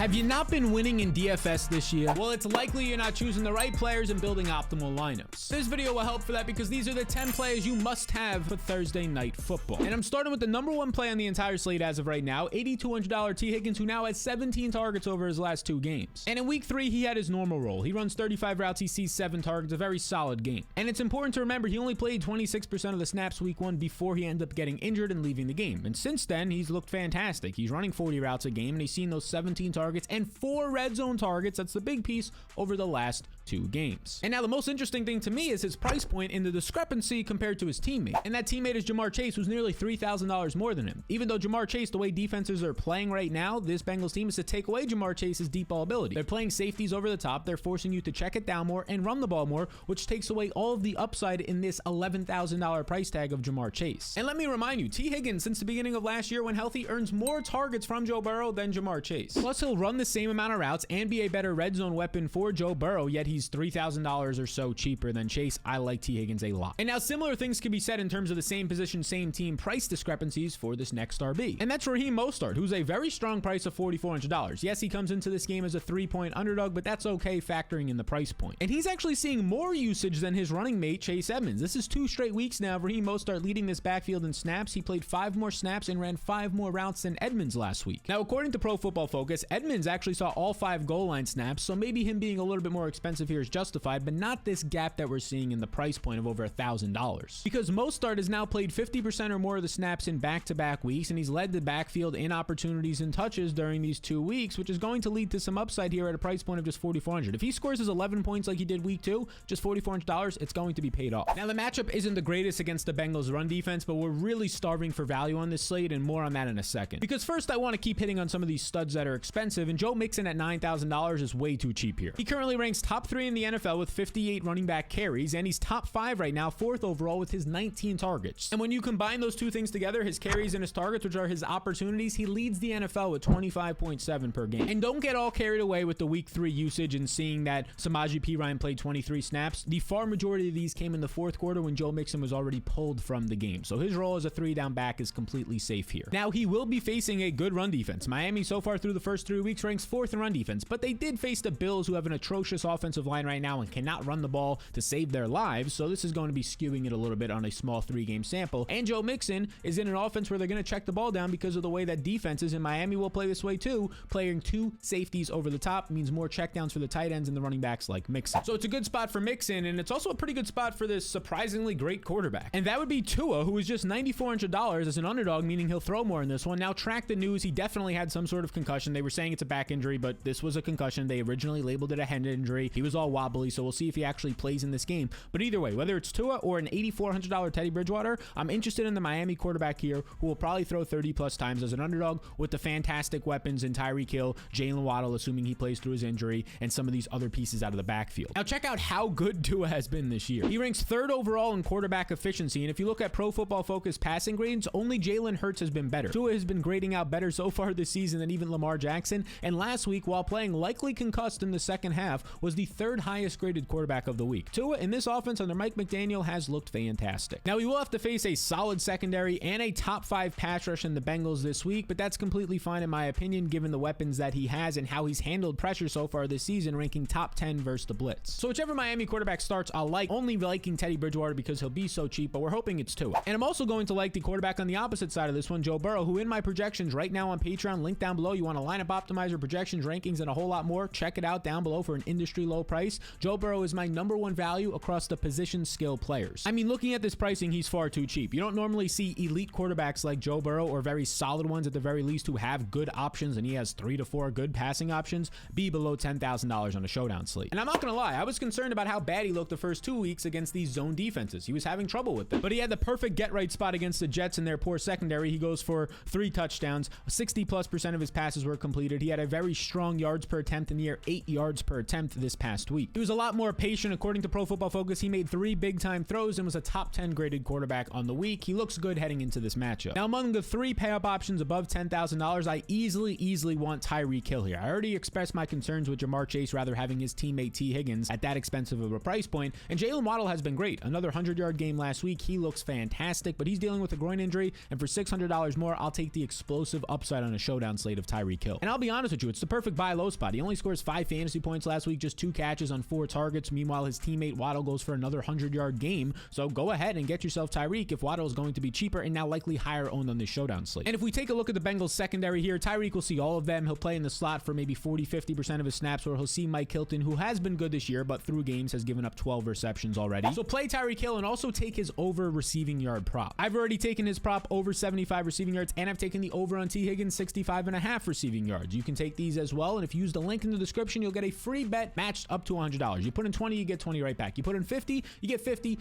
Have you not been winning in DFS this year? Well, it's likely you're not choosing the right players and building optimal lineups. This video will help for that because these are the 10 players you must have for Thursday night football. And I'm starting with the number one play on the entire slate as of right now, $8,200 T. Higgins, who now has 17 targets over his last 2 games. And in week 3, he had his normal role. He runs 35 routes, he sees 7 targets, a very solid game. And it's important to remember he only played 26% of the snaps week 1 before he ended up getting injured and leaving the game. And since then, he's looked fantastic. He's running 40 routes a game and he's seen those 17 targets and 4 red zone targets. That's the big piece over the last 2 games. And now the most interesting thing to me is his price point in the discrepancy compared to his teammate. And that teammate is Jamar Chase, who's nearly $3,000 more than him. Even though Jamar Chase, the way defenses are playing right now, this Bengals team is to take away Jamar Chase's deep ball ability. They're playing safeties over the top. They're forcing you to check it down more and run the ball more, which takes away all of the upside in this $11,000 price tag of Jamar Chase. And let me remind you, T. Higgins, since the beginning of last year when healthy, earns more targets from Joe Burrow than Jamar Chase. Plus, he'll run the same amount of routes and be a better red zone weapon for Joe Burrow, yet he's $3,000 or so cheaper than Chase. I like T. Higgins a lot. And now similar things can be said in terms of the same position, same team price discrepancies for this next RB. And that's Raheem Mostert, who's a very strong price of $4,400. Yes, he comes into this game as a 3-point underdog, but that's okay factoring in the price point. And he's actually seeing more usage than his running mate, Chase Edmonds. This is 2 straight weeks now of Raheem Mostert leading this backfield in snaps. He played 5 more snaps and ran 5 more routes than Edmonds last week. Now, according to Pro Football Focus, Edmonds actually saw all 5 goal line snaps, so maybe him being a little bit more expensive here is justified, but not this gap that we're seeing in the price point of over $1,000. Because Mostert has now played 50% or more of the snaps in back-to-back weeks, and he's led the backfield in opportunities and touches during these 2 weeks, which is going to lead to some upside here at a price point of just $4,400. If he scores his 11 points like he did week 2, just $4,400, it's going to be paid off. Now, the matchup isn't the greatest against the Bengals run defense, but we're really starving for value on this slate, and more on that in a second. Because first, I want to keep hitting on some of these studs that are expensive, and Joe Mixon at $9,000 is way too cheap here. He currently ranks top 3 in the NFL with 58 running back carries, and he's top 5 right now, 4th overall with his 19 targets. And when you combine those 2 things together, his carries and his targets, which are his opportunities, he leads the NFL with 25.7 per game. And don't get all carried away with the week 3 usage and seeing that Samaje Perine played 23 snaps. The far majority of these came in the 4th quarter when Joe Mixon was already pulled from the game. So his role as a 3-down back is completely safe here. Now, he will be facing a good run defense. Miami so far through the first 3 weeks ranks 4th in run defense, but they did face the Bills, who have an atrocious offensive line right now and cannot run the ball to save their lives, so this is going to be skewing it a little bit on a small 3-game sample. And Joe Mixon is in an offense where they're going to check the ball down because of the way that defenses in Miami will play this way too. Playing 2 safeties over the top means more checkdowns for the tight ends and the running backs like Mixon. So it's a good spot for Mixon, and it's also a pretty good spot for this surprisingly great quarterback. And that would be Tua, who is just $9,400 as an underdog, meaning he'll throw more in this one. Now, track the news. He definitely had some sort of concussion. They were saying it's a back injury, but this was a concussion. They originally labeled it a head injury. He was all wobbly, so we'll see if he actually plays in this game. But either way, whether it's Tua or an $8,400 Teddy Bridgewater, I'm interested in the Miami quarterback here, who will probably throw 30+ times as an underdog with the fantastic weapons in Tyreek Hill, Jalen Waddle, assuming he plays through his injury, and some of these other pieces out of the backfield. Now, check out how good Tua has been this year. He ranks 3rd overall in quarterback efficiency, and if you look at Pro Football Focus passing grades, only Jalen Hurts has been better. Tua has been grading out better so far this season than even Lamar Jackson, and last week, while playing likely concussed in the second half, was the 3rd highest graded quarterback of the week. Tua in this offense under Mike McDaniel has looked fantastic. Now, we will have to face a solid secondary and a top 5 pass rush in the Bengals this week, but that's completely fine in my opinion, given the weapons that he has and how he's handled pressure so far this season, ranking top 10 versus the blitz. So whichever Miami quarterback starts, I'll like, only liking Teddy Bridgewater because he'll be so cheap, but we're hoping it's Tua. And I'm also going to like the quarterback on the opposite side of this one, Joe Burrow, who in my projections right now on Patreon, link down below. You want to lineup optimizer, projections, rankings, and a whole lot more, check it out down below for an industry low price. Joe Burrow is my number 1 value across the position skill players. I mean, looking at this pricing, he's far too cheap. You don't normally see elite quarterbacks like Joe Burrow, or very solid ones at the very least, who have good options, and he has 3 to 4 good passing options, be below $10,000 on a showdown slate. And I'm not gonna lie, I was concerned about how bad he looked the first 2 weeks against these zone defenses. He was having trouble with them, but he had the perfect get right spot against the Jets and their poor secondary. He goes for 3 touchdowns, 60+% of his passes were completed. He had a very strong yards per attempt, in the year 8 yards per attempt this past last week. He was a lot more patient. According to Pro Football Focus, he made 3 big-time throws and was a top 10 graded quarterback on the week. He looks good heading into this matchup. Now, among the 3 pay-up options above $10,000, I easily want Tyreek Hill here. I already expressed my concerns with Jamar Chase rather having his teammate T. Higgins at that expensive of a price point, and Jalen Waddle has been great. Another 100-yard game last week. He looks fantastic, but he's dealing with a groin injury, and for $600 more, I'll take the explosive upside on a showdown slate of Tyreek Hill. And I'll be honest with you, it's the perfect buy low spot. He only scores 5 fantasy points last week, just 2 catches on 4 targets. Meanwhile, his teammate Waddle goes for another 100-yard game. So go ahead and get yourself Tyreek if Waddle is going to be cheaper and now likely higher owned on this showdown slate. And if we take a look at the Bengals secondary here, Tyreek will see all of them. He'll play in the slot for maybe 40-50% of his snaps, where he'll see Mike Hilton, who has been good this year, but through games has given up 12 receptions already. So play Tyreek Hill and also take his over receiving yard prop. I've already taken his prop over 75 receiving yards, and I've taken the over on T. Higgins 65.5 receiving yards. You can take these as well, and if you use the link in the description, you'll get a free bet matched up to $100. You put in 20, you get 20 right back. You put in 50, you get $50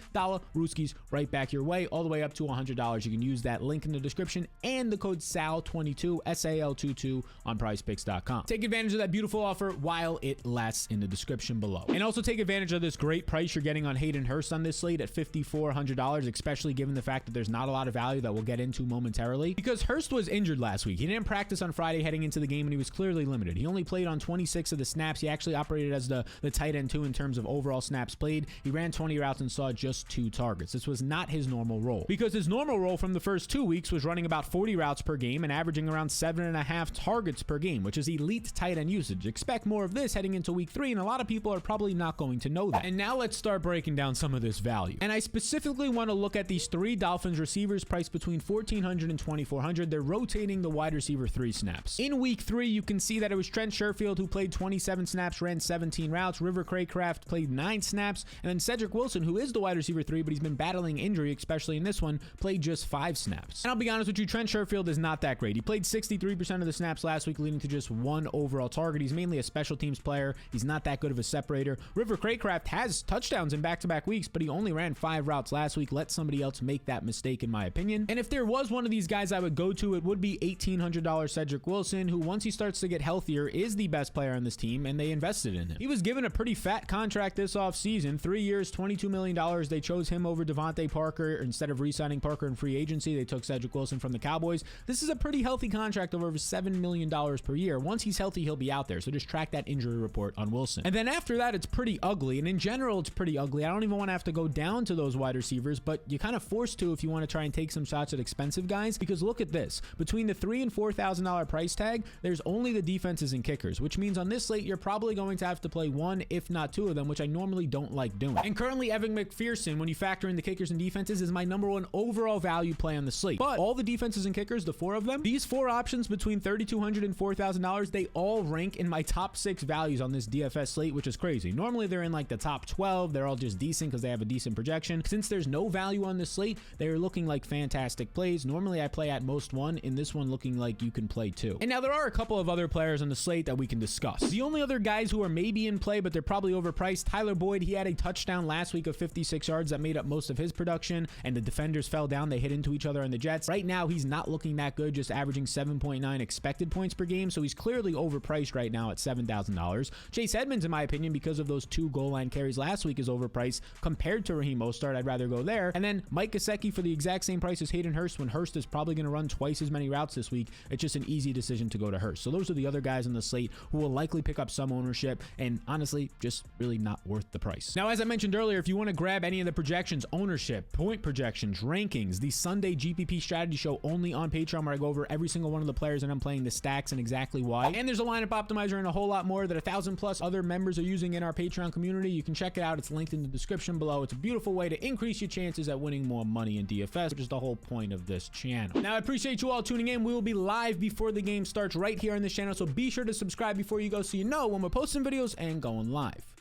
Rooskies right back your way, all the way up to $100. You can use that link in the description and the code SAL22, SAL22 on PrizePicks.com. Take advantage of that beautiful offer while it lasts in the description below. And also take advantage of this great price you're getting on Hayden Hurst on this slate at $5,400, especially given the fact that there's not a lot of value that we'll get into momentarily, because Hurst was injured last week. He didn't practice on Friday heading into the game, and he was clearly limited. He only played on 26 of the snaps. He actually operated as the tight end too in terms of overall snaps played. He ran 20 routes and saw just 2 targets. This was not his normal role, because his normal role from the first 2 weeks was running about 40 routes per game and averaging around 7.5 targets per game, which is elite tight end usage. Expect more of this heading into week 3, and a lot of people are probably not going to know that. And now let's start breaking down some of this value. And I specifically want to look at these 3 Dolphins receivers priced between $1,400 and $2,400. They're rotating the wide receiver 3 snaps. In week 3, you can see that it was Trent Sherfield who played 27 snaps, ran 17 routes. River Craycraft played 9 snaps, and then Cedric Wilson, who is the wide receiver 3, but he's been battling injury, especially in this one, played just 5 snaps. And I'll be honest with you, Trent Sherfield is not that great. He played 63% of the snaps last week, leading to just 1 overall target. He's mainly a special teams player. He's not that good of a separator. River Craycraft has touchdowns in back-to-back weeks, but he only ran 5 routes last week. Let somebody else make that mistake, in my opinion. And if there was one of these guys I would go to, it would be $1,800 Cedric Wilson, who once he starts to get healthier is the best player on this team, and they invested in him. He was given a pretty fat contract this offseason, 3 years, $22 million. They chose him over Devontae Parker. Instead of re-signing Parker in free agency, they took Cedric Wilson from the Cowboys. This is a pretty healthy contract of over $7 million per year. Once he's healthy, he'll be out there, so just track that injury report on Wilson. And then after that, it's pretty ugly, and in general, it's pretty ugly. I don't even want to have to go down to those wide receivers, but you're kind of forced to if you want to try and take some shots at expensive guys, because look at this. Between the $3,000 and $4,000 price tag, there's only the defenses and kickers, which means on this slate, you're probably going to have to play 1, if not 2 of them, which I normally don't like doing. And currently, Evan Mcpherson, when you factor in the kickers and defenses, is my #1 overall value play on the slate. But all the defenses and kickers, the 4 of them, these 4 options between $3,200 and $4,000, they all rank in my top 6 values on this DFS slate, which is crazy. Normally, they're in like the top 12. They're all just decent because they have a decent projection. Since there's no value on this slate, they are looking like fantastic plays. Normally, I play at most 1. In this one, looking like you can play 2. And now there are a couple of other players on the slate that we can discuss. The only other guys who are maybe in play, but they're probably overpriced, Tyler Boyd. He had a touchdown last week of 56 yards that made up most of his production, and the defenders fell down. They hit into each other on the Jets. Right now, he's not looking that good, just averaging 7.9 expected points per game, so he's clearly overpriced right now at $7,000. Chase Edmonds, in my opinion, because of those 2 goal line carries last week, is overpriced compared to Raheem Mostert. I'd rather go there. And then Mike Gesicki for the exact same price as Hayden Hurst, when Hurst is probably going to run twice as many routes this week. It's just an easy decision to go to Hurst. So those are the other guys on the slate who will likely pick up some ownership, and honestly, just really not worth the price. Now, as I mentioned earlier, if you want to grab any of the projections, ownership, point projections, rankings, the Sunday GPP strategy show only on Patreon, where I go over every single one of the players and I'm playing the stacks and exactly why. And there's a lineup optimizer and a whole lot more that 1,000+ other members are using in our Patreon community. You can check it out. It's linked in the description below. It's a beautiful way to increase your chances at winning more money in DFS, which is the whole point of this channel. Now, I appreciate you all tuning in. We will be live before the game starts right here on this channel, so be sure to subscribe before you go so you know when we're posting videos and going live.